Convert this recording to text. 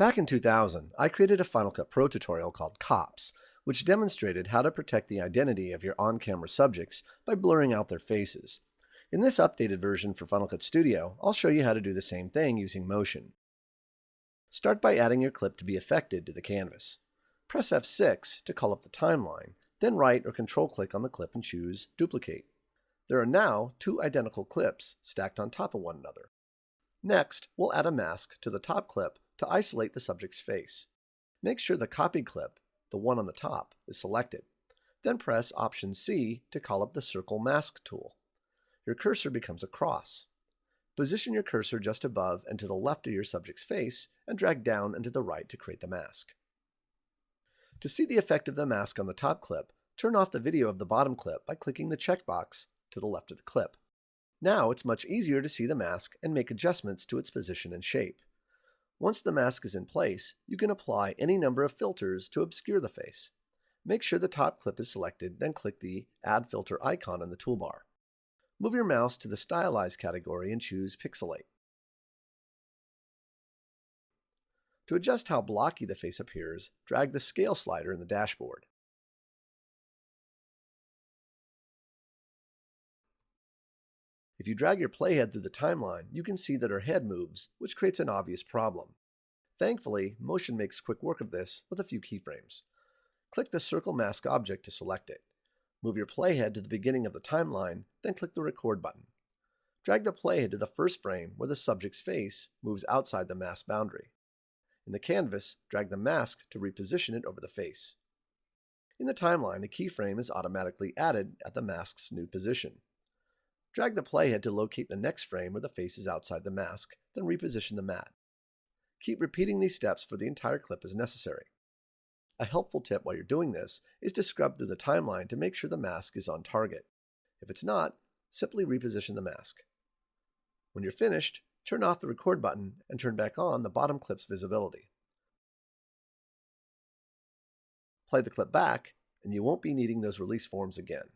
Back in 2000, I created a Final Cut Pro tutorial called Cops, which demonstrated how to protect the identity of your on-camera subjects by blurring out their faces. In this updated version for Final Cut Studio, I'll show you how to do the same thing using motion. Start by adding your clip to be affected to the canvas. Press F6 to call up the timeline, then right or control-click on the clip and choose Duplicate. There are now two identical clips stacked on top of one another. Next, we'll add a mask to the top clip to isolate the subject's face. Make sure the copied clip, the one on the top, is selected. Then press Option C to call up the Circle Mask tool. Your cursor becomes a cross. Position your cursor just above and to the left of your subject's face and drag down and to the right to create the mask. To see the effect of the mask on the top clip, turn off the video of the bottom clip by clicking the checkbox to the left of the clip. Now it's much easier to see the mask and make adjustments to its position and shape. Once the mask is in place, you can apply any number of filters to obscure the face. Make sure the top clip is selected, then click the Add Filter icon in the toolbar. Move your mouse to the Stylize category and choose Pixelate. To adjust how blocky the face appears, drag the Scale slider in the dashboard. If you drag your playhead through the timeline, you can see that her head moves, which creates an obvious problem. Thankfully, motion makes quick work of this with a few keyframes. Click the Circle Mask object to select it. Move your playhead to the beginning of the timeline, then click the Record button. Drag the playhead to the first frame where the subject's face moves outside the mask boundary. In the canvas, drag the mask to reposition it over the face. In the timeline, a keyframe is automatically added at the mask's new position. Drag the playhead to locate the next frame where the face is outside the mask, then reposition the mat. Keep repeating these steps for the entire clip as necessary. A helpful tip while you're doing this is to scrub through the timeline to make sure the mask is on target. If it's not, simply reposition the mask. When you're finished, turn off the Record button and turn back on the bottom clip's visibility. Play the clip back, and you won't be needing those release forms again.